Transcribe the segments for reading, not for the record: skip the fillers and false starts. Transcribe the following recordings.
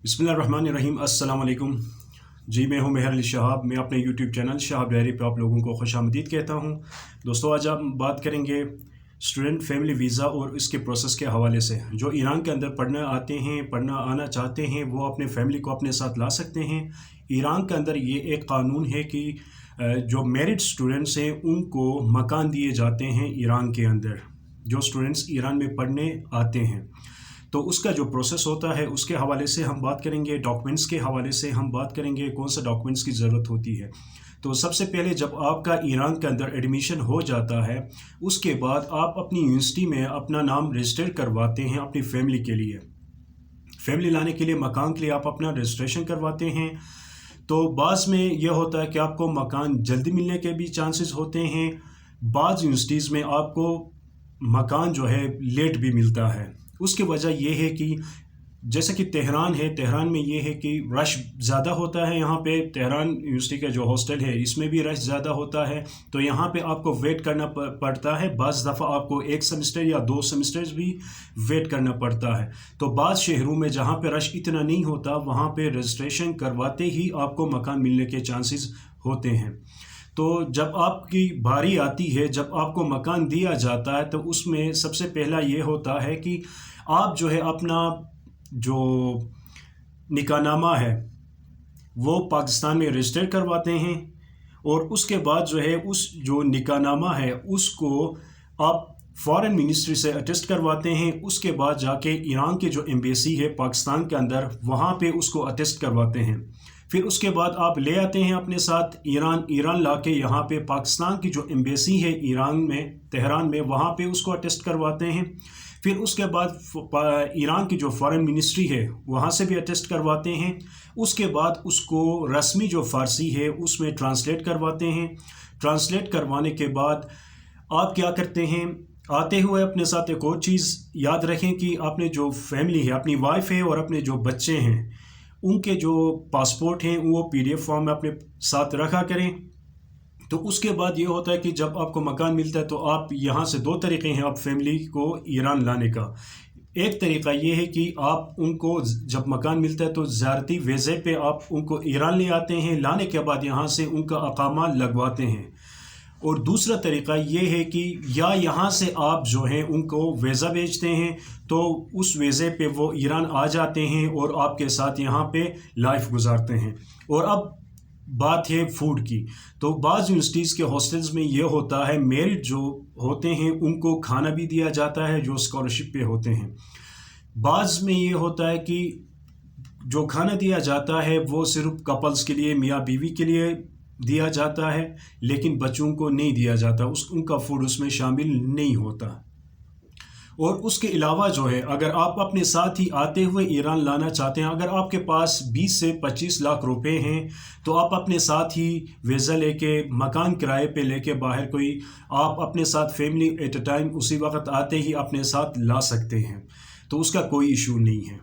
बिस्मिल्लाहिर्रहमानिर्रहीम। अस्सलाम वालेकुम जी, मैं हूं मेहर अली शहाब। मैं अपने यूट्यूब चैनल शहाब डायरी पे आप लोगों को खुशामदीद कहता हूं। दोस्तों, आज हम बात करेंगे स्टूडेंट फैमिली वीज़ा और इसके प्रोसेस के हवाले से। जो ईरान के अंदर पढ़ना आते हैं, पढ़ना आना चाहते हैं, वो अपने फैमिली को अपने साथ ला सकते हैं। ईरान के अंदर ये एक क़ानून है कि जो मैरिड स्टूडेंट्स हैं उनको मकान दिए जाते हैं ईरान के अंदर, जो स्टूडेंट्स ईरान में पढ़ने आते हैं। तो उसका जो प्रोसेस होता है उसके हवाले से हम बात करेंगे। डॉक्यूमेंट्स के हवाले से हम बात करेंगे, कौन सा डॉक्यूमेंट्स की ज़रूरत होती है। तो सबसे पहले जब आपका ईरान के अंदर एडमिशन हो जाता है, उसके बाद आप अपनी यूनिवर्सिटी में अपना नाम रजिस्टर करवाते हैं अपनी फैमिली के लिए। फैमिली लाने के लिए, मकान के लिए आप अपना रजिस्ट्रेशन करवाते हैं। तो बाज़ में यह होता है कि आपको मकान जल्दी मिलने के भी चांसेस होते हैं। बाज़ यूनिवर्सिटीज़ में आपको मकान जो है लेट भी मिलता है। उसकी वजह यह है कि जैसे कि तेहरान है, तेहरान में ये है कि रश ज़्यादा होता है। यहाँ पे तेहरान यूनिवर्सिटी का जो हॉस्टल है इसमें भी रश ज़्यादा होता है। तो यहाँ पे आपको वेट करना पड़ता है। बाज़ दफ़ा आपको 1 सेमेस्टर या 2 सेमेस्टर्स भी वेट करना पड़ता है। तो बाज़ शहरों में जहाँ पे रश इतना नहीं होता, वहाँ पे रजिस्ट्रेशन करवाते ही आपको मकान मिलने के चांसेस होते हैं। तो जब आपकी बारी आती है, जब आपको मकान दिया जाता है, तो उसमें सबसे पहला ये होता है कि आप जो है अपना जो निकाहनामा है वो पाकिस्तान में रजिस्टर करवाते हैं। और उसके बाद जो है उस जो निकाहनामा है उसको आप फॉरेन मिनिस्ट्री से अटेस्ट करवाते हैं। उसके बाद जाके ईरान के जो एम्बेसी है पाकिस्तान के अंदर, वहाँ पे उसको अटेस्ट करवाते हैं। फिर उसके बाद आप ले आते हैं अपने साथ ईरान ला के यहाँ पे पाकिस्तान की जो एम्बेसी है ईरान में, तेहरान में, वहाँ पे उसको अटेस्ट करवाते हैं। फिर उसके बाद ईरान की जो फॉरेन मिनिस्ट्री है वहाँ से भी अटेस्ट करवाते हैं। उसके बाद उसको रस्मी जो फ़ारसी है उसमें ट्रांसलेट करवाते हैं। ट्रांसलेट करवाने के बाद आप क्या करते हैं, आते हुए अपने साथ एक और चीज़ याद रखें कि आपने जो फैमिली है, अपनी वाइफ है और अपने जो बच्चे हैं, उनके जो पासपोर्ट हैं वो PDF फॉर्म में अपने साथ रखा करें। तो उसके बाद ये होता है कि जब आपको मकान मिलता है तो आप यहाँ से 2 तरीक़े हैं आप फैमिली को ईरान लाने का। एक तरीक़ा ये है कि आप उनको जब मकान मिलता है तो ज़ियारती वीज़े पे आप उनको ईरान ले आते हैं। लाने के बाद यहाँ से उनका अकामा लगवाते हैं। और दूसरा तरीक़ा ये है कि या यहाँ से आप जो हैं उनको वीज़ा भेजते हैं, तो उस वीज़े पे वो ईरान आ जाते हैं और आपके साथ यहाँ पे लाइफ गुजारते हैं। और अब बात है फूड की। तो बाज़ यूनिवर्सिटीज़ के हॉस्टल्स में ये होता है, मेरिट जो होते हैं उनको खाना भी दिया जाता है जो स्कॉलरशिप पे होते हैं। बाज़ में ये होता है कि जो खाना दिया जाता है वो सिर्फ कपल्स के लिए, मियाँ बीवी के लिए दिया जाता है, लेकिन बच्चों को नहीं दिया जाता, उनका फूड उसमें शामिल नहीं होता। और उसके अलावा जो है, अगर आप अपने साथ ही आते हुए ईरान लाना चाहते हैं, अगर आपके पास 20 से 25 लाख रुपए हैं, तो आप अपने साथ ही वीज़ा लेके, मकान किराए पे लेके बाहर कोई आप अपने साथ फैमिली एट अ टाइम उसी वक्त आते ही अपने साथ ला सकते हैं। तो उसका कोई इशू नहीं है।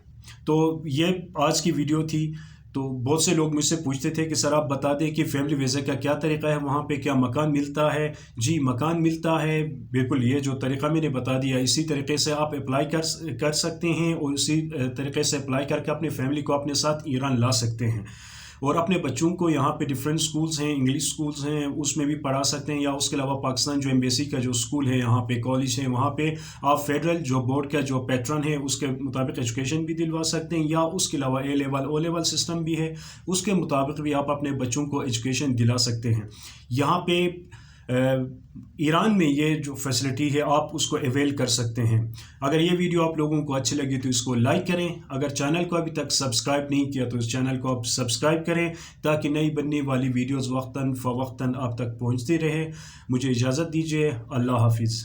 तो ये आज की वीडियो थी। तो बहुत से लोग मुझसे पूछते थे कि सर आप बता दें कि फैमिली वीज़ा का क्या तरीक़ा है, वहाँ पे क्या मकान मिलता है। जी, मकान मिलता है, बिल्कुल ये जो तरीक़ा मैंने बता दिया इसी तरीके से आप अप्लाई कर सकते हैं और इसी तरीके से अप्लाई करके अपनी फैमिली को अपने साथ ईरान ला सकते हैं। और अपने बच्चों को यहाँ पे डिफरेंट स्कूल्स हैं, इंग्लिश स्कूल्स हैं, उसमें भी पढ़ा सकते हैं। या उसके अलावा पाकिस्तान जो एम्बेसी का जो स्कूल है, यहाँ पे कॉलेज है, वहाँ पे आप फेडरल जो बोर्ड का जो पैटर्न है उसके मुताबिक एजुकेशन भी दिलवा सकते हैं। या उसके अलावा A level O level system भी है, उसके मुताबिक भी आप अपने बच्चों को एजुकेशन दिला सकते हैं। यहाँ पे ईरान में ये जो फैसिलिटी है आप उसको अवेल कर सकते हैं। अगर ये वीडियो आप लोगों को अच्छी लगी तो इसको लाइक करें। अगर चैनल को अभी तक सब्सक्राइब नहीं किया तो इस चैनल को आप सब्सक्राइब करें, ताकि नई बनने वाली वीडियोज़ वक्तन फ़वक्तन आप तक पहुँचती रहे। मुझे इजाज़त दीजिए। अल्लाह हाफिज़।